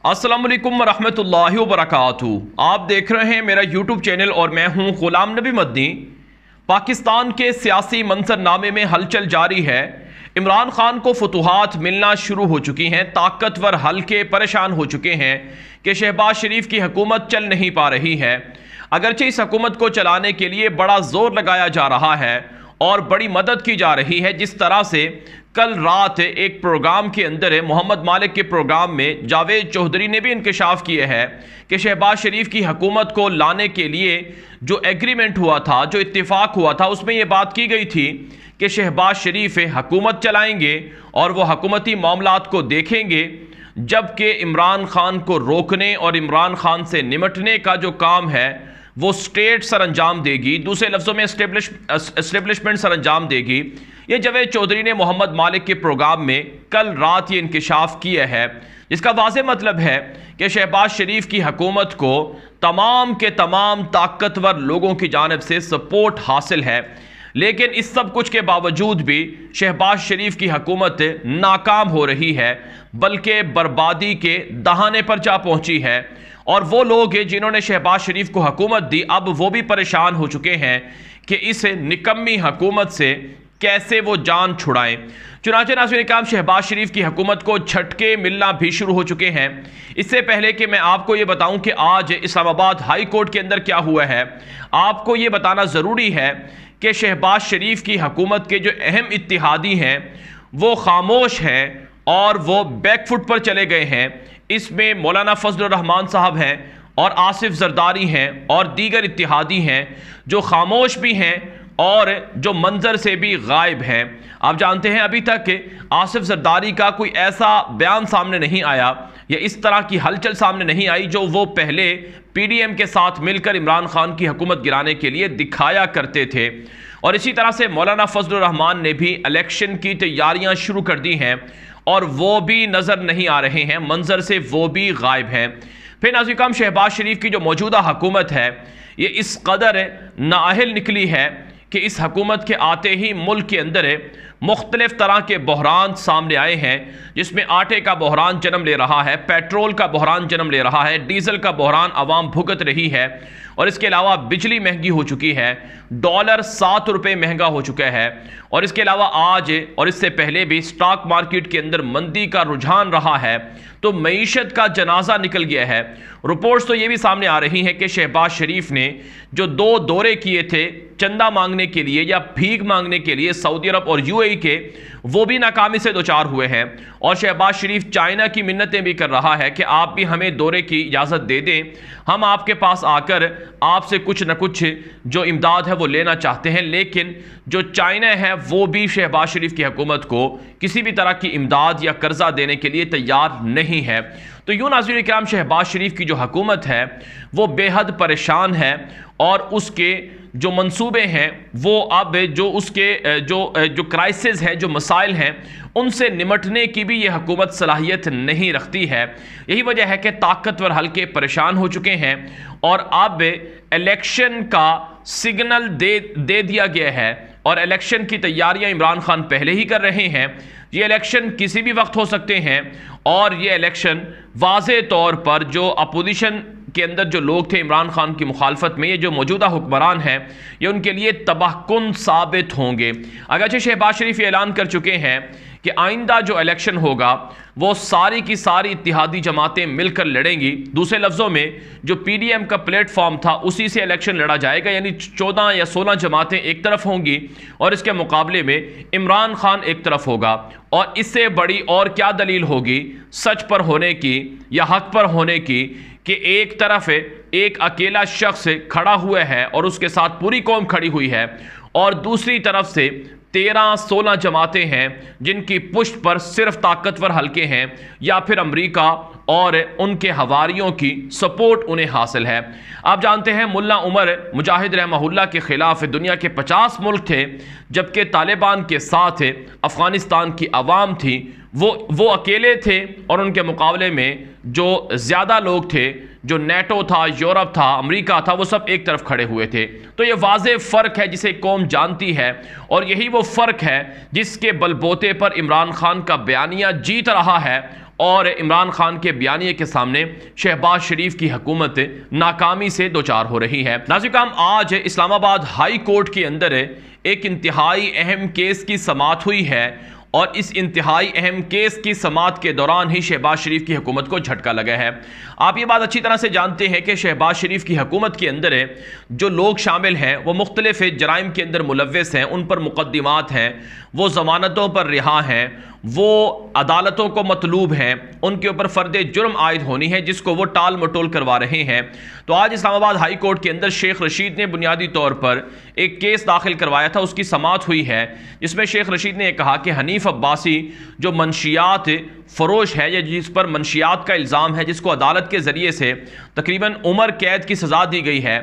अस्सलाम वालेकुम वरहमतुल्लाहि वबरकातुहू। आप देख रहे हैं मेरा यूट्यूब चैनल और मैं हूं गुलाम नबी मदनी। पाकिस्तान के सियासी मंजरनामे में हलचल जारी है। इमरान खान को फतूहात मिलना शुरू हो चुकी हैं। ताकतवर हल्के परेशान हो चुके हैं कि शहबाज शरीफ की हुकूमत चल नहीं पा रही है। अगरचे इस हुकूमत को चलाने के लिए बड़ा जोर लगाया जा रहा है और बड़ी मदद की जा रही है। जिस तरह से कल रात एक प्रोग्राम के अंदर मोहम्मद मालिक के प्रोग्राम में जावेद चौधरी ने भी इंकशाफ किया है कि शहबाज शरीफ की हुकूमत को लाने के लिए जो एग्रीमेंट हुआ था, जो इत्तेफाक हुआ था, उसमें यह बात की गई थी कि शहबाज शरीफ हुकूमत चलाएंगे और वह हुकूमती मामलात को देखेंगे, जबकि इमरान खान को रोकने और इमरान खान से निमटने का जो काम है वो स्टेट सर अंजाम देगी। दूसरे लफ्ज़ों में एस्टेब्लिशमेंट सर अंजाम देगी। ये जावेद चौधरी ने मोहम्मद मालिक के प्रोग्राम में कल रात ये इंकशाफ किया है, जिसका वाज़ेह मतलब है कि शहबाज शरीफ की हुकूमत को तमाम के तमाम ताकतवर लोगों की जानिब से सपोर्ट हासिल है। लेकिन इस सब कुछ के बावजूद भी शहबाज शरीफ की हुकूमत नाकाम हो रही है, बल्कि बर्बादी के दहाने पर जा पहुंची है। और वो लोग हैं जिन्होंने शहबाज शरीफ को हुकूमत दी, अब वो भी परेशान हो चुके हैं कि इस निकम्मी हुकूमत से कैसे वो जान छुड़ाएं। चुनांचे नाज़रीन इकराम, शहबाज शरीफ की हुकूमत को झटके मिलना भी शुरू हो चुके हैं। इससे पहले कि मैं आपको ये बताऊं कि आज इस्लामाबाद हाई कोर्ट के अंदर क्या हुआ है, आपको ये बताना ज़रूरी है कि शहबाज शरीफ की हुकूमत के जो अहम इत्तिहादी हैं वो खामोश हैं और वो बैकफुट पर चले गए हैं। इसमें मौलाना फजल रहमान साहब हैं और आसिफ जरदारी हैं और दीगर इत्तिहादी हैं जो खामोश भी हैं और जो मंजर से भी गायब हैं। आप जानते हैं अभी तक आसिफ जरदारी का कोई ऐसा बयान सामने नहीं आया या इस तरह की हलचल सामने नहीं आई जो वो पहले PDM के साथ मिलकर इमरान खान की हुकूमत गिराने के लिए दिखाया करते थे। और इसी तरह से मौलाना फजल रहमान ने भी इलेक्शन की तैयारियां शुरू कर दी हैं और वो भी नज़र नहीं आ रहे हैं, मंजर से वो भी गायब हैं। फिर नाज़रीन, शहबाज शरीफ की जो मौजूदा हुकूमत है ये इस कदर नाअहल निकली है कि इस हुकूमत के आते ही मुल्क के अंदर मुख्तलिफ तरह के बहरान सामने आए हैं, जिसमें आटे का बहरान जन्म ले रहा है, पेट्रोल का बहरान जन्म ले रहा है, डीजल का बहरान आवाम भुगत रही है और इसके अलावा बिजली महंगी हो चुकी है, डॉलर 7 रुपये महंगा हो चुका है और इसके अलावा आज और इससे पहले भी स्टॉक मार्केट के अंदर मंदी का रुझान रहा है। तो मईशत का जनाजा निकल गया है। रिपोर्ट्स तो ये भी सामने आ रही हैं कि शहबाज शरीफ ने जो 2 दौरे किए थे चंदा मांगने के लिए या भीख मांगने के लिए सऊदी अरब और UAE के, वो भी नाकामी से दो चार हुए हैं। और शहबाज शरीफ चाइना की मिन्नतें भी कर रहा है कि आप भी हमें दौरे की इजाज़त दे दें, हम आपके पास आकर आपसे कुछ न कुछ जो इमदाद है वो लेना चाहते हैं। लेकिन जो चाइना है वो भी शहबाज शरीफ की हुकूमत को किसी भी तरह की इमदाद या कर्जा देने के लिए तैयार नहीं है। तो यूं नाज़रीन किराम, शहबाज शरीफ की जो हुकूमत है वो बेहद परेशान है और उसके जो मंसूबे हैं वो अब जो उसके जो क्राइसिस है, जो मसाइल हैं, उनसे निमटने की भी ये हुकूमत सलाहियत नहीं रखती है। यही वजह है कि ताकतवर हल्के परेशान हो चुके हैं और अब इलेक्शन का सिग्नल दे दिया गया है और इलेक्शन की तैयारियां इमरान खान पहले ही कर रहे हैं। ये इलेक्शन किसी भी वक्त हो सकते हैं और ये इलेक्शन वाज़े तौर पर जो अपोजिशन के अंदर जो लोग थे इमरान खान की मुखालफत में, ये जो मौजूदा हुक्मरान हैं, ये उनके लिए तबाहकुन साबित होंगे। अगरचे शहबाज शरीफ ये ऐलान कर चुके हैं कि आइंदा जो इलेक्शन होगा वो सारी की सारी इत्तिहादी जमातें मिलकर लड़ेंगी। दूसरे लफ्ज़ों में जो PDM का प्लेटफॉर्म था उसी से इलेक्शन लड़ा जाएगा, यानी 14 या 16 जमातें एक तरफ होंगी और इसके मुकाबले में इमरान खान एक तरफ होगा। और इससे बड़ी और क्या दलील होगी सच पर होने की या हक पर होने की कि एक तरफ एक अकेला शख्स खड़ा हुआ है और उसके साथ पूरी कौम खड़ी हुई है और दूसरी तरफ से 13-16 जमातें हैं जिनकी पुष्ट पर सिर्फ ताकतवर हल्के हैं या फिर अमेरिका और उनके हवारियों की सपोर्ट उन्हें हासिल है। आप जानते हैं मुल्ला उमर मुजाहिद रहमहुल्लाह के खिलाफ दुनिया के 50 मुल्क थे, जबकि तालिबान के साथ अफगानिस्तान की आवाम थी वो अकेले थे और उनके मुकाबले में जो ज़्यादा लोग थे, जो नेटो था, यूरोप था, अमेरिका था, वो सब एक तरफ खड़े हुए थे। तो ये वाज़ेह फ़र्क है जिसे कौम जानती है और यही वो फ़र्क है जिसके बलबोते पर इमरान खान का बयानिया जीत रहा है और इमरान खान के बयानिए के सामने शहबाज शरीफ की हुकूमत नाकामी से दोचार हो रही है। नाज़रीन, आज इस्लामाबाद हाई कोर्ट के अंदर एक इंतहाई अहम केस की समाअत हुई है और इस इंतहाई अहम केस की समाअत के दौरान ही शहबाज शरीफ की हुकूमत को झटका लगा है। आप ये बात अच्छी तरह से जानते हैं कि शहबाज शरीफ की हुकूमत के अंदर जो लोग शामिल हैं वो मुख्तलिफ जराइम के अंदर मुलव्वस हैं, उन पर मुकदमात हैं, वो ज़मानतों पर रिहा हैं, वो अदालतों को मतलूब हैं, उनके ऊपर फ़र्द जुर्म आयद होनी है जिसको वो टाल मटोल करवा रहे हैं। तो आज इस्लामाबाद हाई कोर्ट के अंदर शेख रशीद ने बुनियादी तौर पर एक केस दाखिल करवाया था, उसकी समाअत हुई है जिसमें शेख रशीद ने कहा कि हनीफ अब्बासी जो मंशियात फरोश है या जिस पर मंशियात का इल्ज़ाम है, जिसको अदालत के ज़रिए से तकरीबन उम्र कैद की सज़ा दी गई है,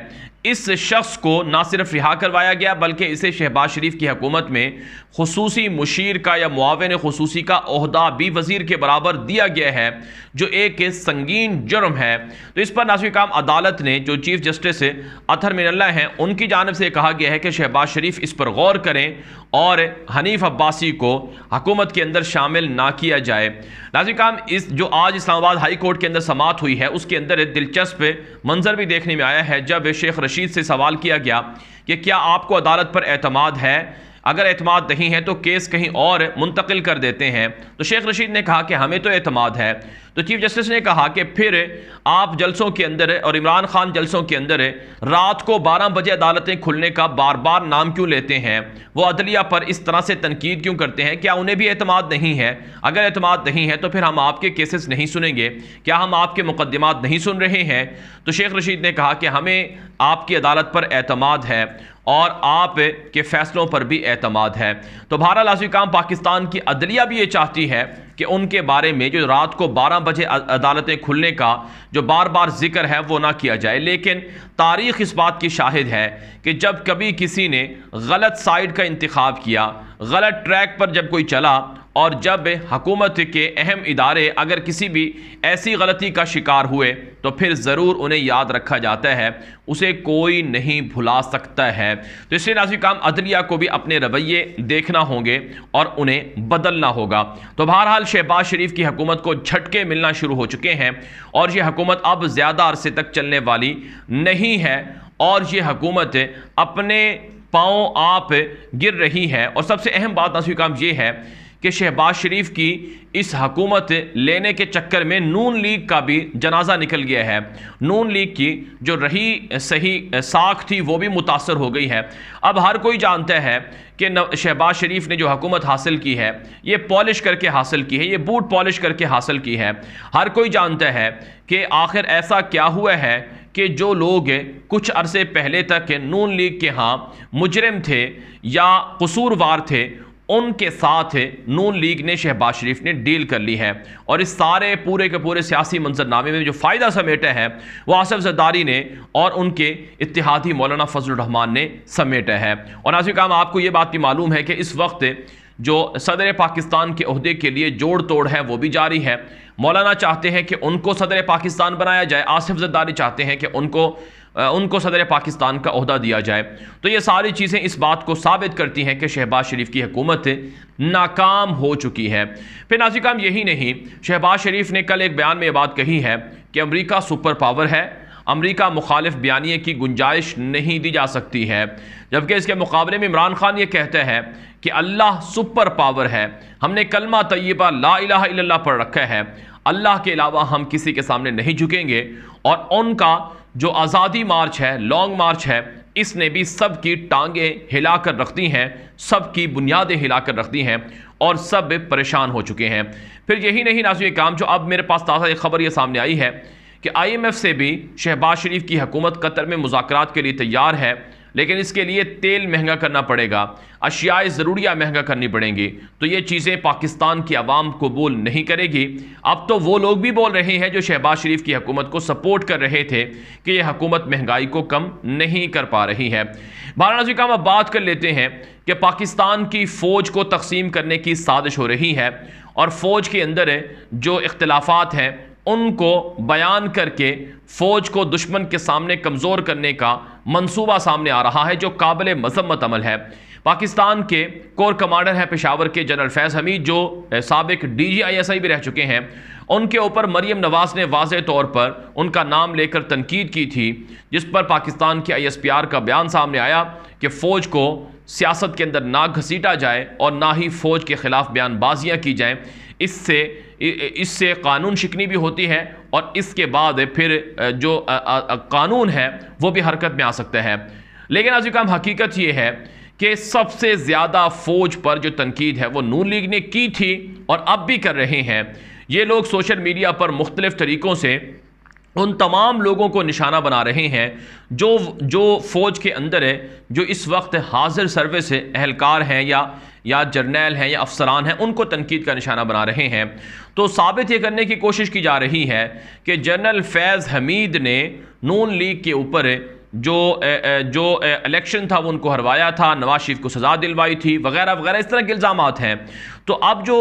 इस शख्स को ना सिर्फ रिहा करवाया गया बल्कि इसे शहबाज शरीफ की हुकूमत में खुसूसी मुशीर का या मुआविन खुसूसी का ओहदा भी वज़ीर के बराबर दिया गया है, जो एक संगीन जुर्म है। तो इस पर नाज़रीन अदालत ने, जो चीफ जस्टिस अतहर मिनल्ला हैं, उनकी जानिब से कहा गया है कि शहबाज शरीफ इस पर गौर करें और हनीफ अब्बासी को हुकूमत के अंदर शामिल ना किया जाए। नाज़रीन, इस जो आज इस्लामाबाद हाई कोर्ट के अंदर समाअत हुई है उसके अंदर दिलचस्प मंजर भी देखने में आया है जब शेख रशीद से सवाल किया गया कि क्या आपको अदालत पर एतमाद है, अगर एतमाद नहीं है तो केस कहीं और मुंतकिल कर देते हैं। तो शेख रशीद ने कहा कि हमें तो एतमाद है। तो चीफ जस्टिस ने कहा कि फिर आप जलसों के अंदर और इमरान खान जलसों के अंदर रात को 12 बजे अदालतें खुलने का बार बार नाम क्यों लेते हैं, वो अदलिया पर इस तरह से तनकीद क्यों करते हैं, क्या उन्हें भी एतमाद नहीं है? अगर एतमाद नहीं है तो फिर हम आपके केसेस नहीं सुनेंगे, क्या हम आपके मुकदमात नहीं सुन रहे हैं? तो शेख रशीद ने कहा कि हमें आपकी अदालत पर एतमाद है और आप के फैसलों पर भी एतमाद है। तो बहरहाल नाज़रीन, पाकिस्तान की अदलिया भी ये चाहती है कि उनके बारे में जो रात को 12 बजे अदालतें खुलने का जो बार बार जिक्र है वो ना किया जाए, लेकिन तारीख़ इस बात की शाहिद है कि जब कभी किसी ने गलत साइड का इंतखाब किया, गलत ट्रैक पर जब कोई चला और जब हुकूमत के अहम इदारे अगर किसी भी ऐसी गलती का शिकार हुए तो फिर ज़रूर उन्हें याद रखा जाता है, उसे कोई नहीं भुला सकता है। तो इसलिए नाज़रीन, अदलिया को भी अपने रवैये देखना होंगे और उन्हें बदलना होगा। तो बहरहाल शहबाज शरीफ की हुकूमत को झटके मिलना शुरू हो चुके हैं और ये हुकूमत अब ज़्यादा अरसे तक चलने वाली नहीं है और ये हुकूमत अपने पाँव आप गिर रही है। और सबसे अहम बात नाज़रीन ये है कि शहबाज शरीफ की इस हुकूमत लेने के चक्कर में नून लीग का भी जनाजा निकल गया है। नून लीग की जो रही सही साख थी वो भी मुतासर हो गई है। अब हर कोई जानता है कि शहबाज शरीफ ने जो हुकूमत हासिल की है ये पॉलिश करके हासिल की है, ये बूट पॉलिश करके हासिल की है। हर कोई जानता है कि आखिर ऐसा क्या हुआ है कि जो लोग कुछ अरसे पहले तक नून लीग के यहाँ मुजरिम थे या कसूरवार थे, उनके साथ नून लीग ने, शहबाज शरीफ ने डील कर ली है। और इस सारे पूरे के पूरे सियासी मंजरनामे में जो फ़ायदा समेटा है वो आसिफ ज़रदारी ने और उनके इत्तेहादी मौलाना फजलुर रहमान ने समेटा है। और नाज़रीन, आपको ये बात भी मालूम है कि इस वक्त जो सदर पाकिस्तान के ओहदे के लिए जोड़ तोड़ है वो भी जारी है। मौलाना चाहते हैं कि उनको सदर पाकिस्तान बनाया जाए, आसिफ ज़रदारी चाहते हैं कि उनको सदर पाकिस्तान का ओहदा दिया जाए। तो ये सारी चीज़ें इस बात को साबित करती हैं कि शहबाज शरीफ की हुकूमत नाकाम हो चुकी है। फिर नाज़रीन, यही नहीं, शहबाज शरीफ ने कल एक बयान में ये बात कही है कि अमेरिका सुपर पावर है, अमेरिका मुखालिफ बयानिए की गुंजाइश नहीं दी जा सकती है, जबकि इसके मुकाबले में इमरान खान ये कहते हैं कि अल्लाह सुपर पावर है, हमने कलमा तय्यबा ला इलाहा इल्लल्लाह पढ़ रखा है, अल्लाह के अलावा हम किसी के सामने नहीं झुकेंगे। और उनका जो आज़ादी मार्च है, लॉन्ग मार्च है, इसने भी सब की टांगें हिलाकर रख दी हैं, सब की बुनियादें हिलाकर रख दी हैं और सब परेशान हो चुके हैं। फिर यही नहीं नाज़रीन काम, जो अब मेरे पास ताज़ा एक खबर ये सामने आई है कि IMF से भी शहबाज शरीफ की हुकूमत कतर में मुज़ाकरात के लिए तैयार है, लेकिन इसके लिए तेल महंगा करना पड़ेगा, अशियाए ज़रूरिया महंगा करनी पड़ेंगी। तो ये चीज़ें पाकिस्तान की आवाम कबूल नहीं करेगी। अब तो वो लोग भी बोल रहे हैं जो शहबाज शरीफ की हुकूमत को सपोर्ट कर रहे थे कि यह हुकूमत महंगाई को कम नहीं कर पा रही है। वाराणसी का हम बात कर लेते हैं कि पाकिस्तान की फ़ौज को तकसीम करने की साजिश हो रही है और फ़ौज के अंदर जो इख्तिलाफात हैं उनको बयान करके फ़ौज को दुश्मन के सामने कमज़ोर करने का मंसूबा सामने आ रहा है, जो काबिल मज़म्मत अमल है। पाकिस्तान के कोर कमांडर हैं पेशावर के जनरल फैज़ हमीद, जो साबिक DGI भी रह चुके हैं, उनके ऊपर मरियम नवाज ने वाज़ेह तौर पर उनका नाम लेकर तनकीद की थी, जिस पर पाकिस्तान के ISPR का बयान सामने आया कि फ़ौज को सियासत के अंदर ना घसीटा जाए और ना ही फ़ौज के ख़िलाफ़ बयानबाजियाँ की जाएँ। इससे कानून शिकनी भी होती है और इसके बाद फिर जो कानून है वो भी हरकत में आ सकता है। लेकिन आज काम हकीकत ये है कि सबसे ज़्यादा फ़ौज पर जो तनकीद है वो नून लीग ने की थी और अब भी कर रहे हैं। ये लोग सोशल मीडिया पर मुख्तलिफ़ तरीक़ों से उन तमाम लोगों को निशाना बना रहे हैं जो फ़ौज के अंदर है, जो इस वक्त हाजिर सर्विस एहलकार हैं या जर्नैल हैं या अफसरान हैं, उनको तनकीद का निशाना बना रहे हैं। तो साबित ये करने की कोशिश की जा रही है कि जनरल फैज़ हमीद ने नून लीग के ऊपर जो इलेक्शन था वो उनको हरवाया था, नवाज शरीफ को सज़ा दिलवाई थी, वगैरह वगैरह, इस तरह के इल्ज़ामात हैं। तो अब जो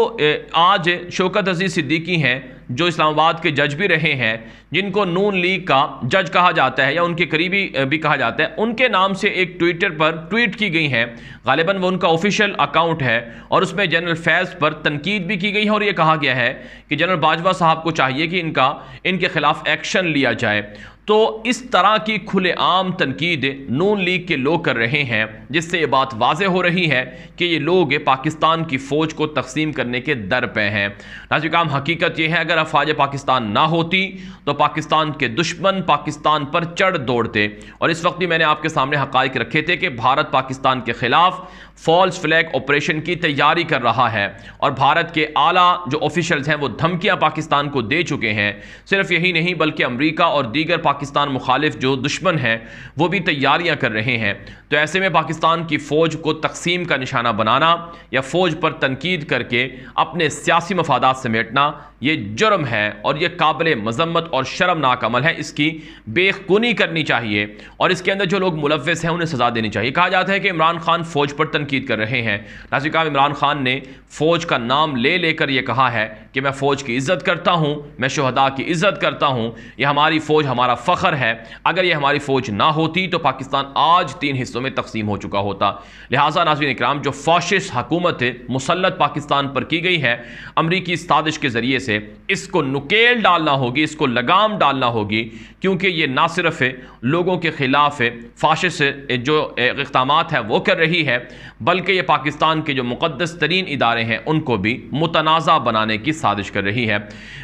आज शौकत अजीज़ सिद्दीकी हैं, जो इस्लामाबाद के जज भी रहे हैं, जिनको नून लीग का जज कहा जाता है या उनके करीबी भी कहा जाता है, उनके नाम से एक ट्विटर पर ट्वीट की गई है, गालिबन वो उनका ऑफिशियल अकाउंट है, और उसमें जनरल फैज़ पर तनकीद भी की गई है और ये कहा गया है कि जनरल बाजवा साहब को चाहिए कि इनके खिलाफ एक्शन लिया जाए। तो इस तरह की खुलेआम तनकीद नून लीग के लोग कर रहे हैं, जिससे ये बात वाज़ेह हो रही है कि ये लोग पाकिस्तान की फ़ौज को तकसीम करने के दर पे हैं। नाज़रीन काम हकीकत ये है, अगर अफ़वाज पाकिस्तान ना होती तो पाकिस्तान के दुश्मन पाकिस्तान पर चढ़ दौड़ते। और इस वक्त भी मैंने आपके सामने हक़ाइक़ रखे थे कि भारत पाकिस्तान के ख़िलाफ़ फॉल्स फ्लैग ऑपरेशन की तैयारी कर रहा है और भारत के आला जो ऑफिशियल्स हैं वो धमकियां पाकिस्तान को दे चुके हैं। सिर्फ यही नहीं बल्कि अमेरिका और दीगर पाकिस्तान मुखालिफ जो दुश्मन हैं वो भी तैयारियां कर रहे हैं। तो ऐसे में पाकिस्तान की फ़ौज को तकसीम का निशाना बनाना या फ़ौज पर तनकीद करके अपने सियासी मफादात समेटना ये जुर्म है और ये काबिल मजम्मत और शर्मनाक अमल है। इसकी बेखुनी करनी चाहिए और इसके अंदर जो लोग मुलव्विस हैं उन्हें सज़ा देनी चाहिए। कहा जाता है कि इमरान खान फ़ौज पर तनकीद कर रहे हैं। नाज़रीन साहब, इमरान खान ने फ़ौज का नाम ले लेकर यह कहा है कि मैं फ़ौज की इज़्ज़त करता हूँ, मैं शुहदा की इज़्ज़त करता हूँ, ये हमारी फ़ौज हमारा फ़ख्र है। अगर ये हमारी फ़ौज ना होती तो पाकिस्तान आज 3 हिस्सों में तकसीम हो चुका होता। लिहाजा नाज़रीन इकराम, जो फ़ाशिस्ट हुकूमत मुसल्लत पाकिस्तान पर की गई है अमरीकी साजिश के ज़रिए से, इसको नुकेल डालना होगी, इसको लगाम डालना होगी, क्योंकि ये ना सिर्फ लोगों के ख़िलाफ़ फ़ाशिस्ट जो इक़दामात है वो कर रही है, बल्कि ये पाकिस्तान के जो मुक़द्दस तरीन इदारे हैं उनको भी मुतनाज़ा बनाने की साजिश कर रही है।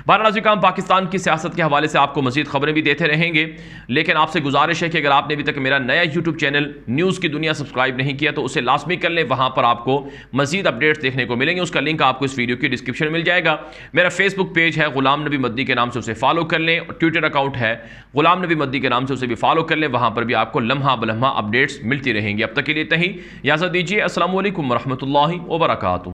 बहरहाल हम पाकिस्तान की सियासत के हवाले से आपको मज़ीद खबरें भी देते रहेंगे, लेकिन आपसे गुजारिश है कि अगर आपने अभी तक मेरा नया यूट्यूब चैनल न्यूज़ की दुनिया सब्सक्राइब नहीं किया तो उसे लाजमी कर लें। वहाँ पर आपको मज़ीद अपडेट्स देखने को मिलेंगे, उसका लिंक आपको इस वीडियो की डिस्क्रिप्शन में मिल जाएगा। मेरा फेसबुक पेज है गुलाम नबी मद्दी के नाम से, उसे फॉलो कर लें। ट्विटर अकाउंट है गुलाम नबी मद्दी के नाम से, उसे भी फॉलो कर लें। वहाँ पर भी आपको लम्हा बलम्हा अपडेट्स मिलती रहेंगी। अब तक के लिए इतना ही, इजाज़त दीजिए। अस्सलामु अलैकुम वरहमतुल्लाहि वबरकातुहू।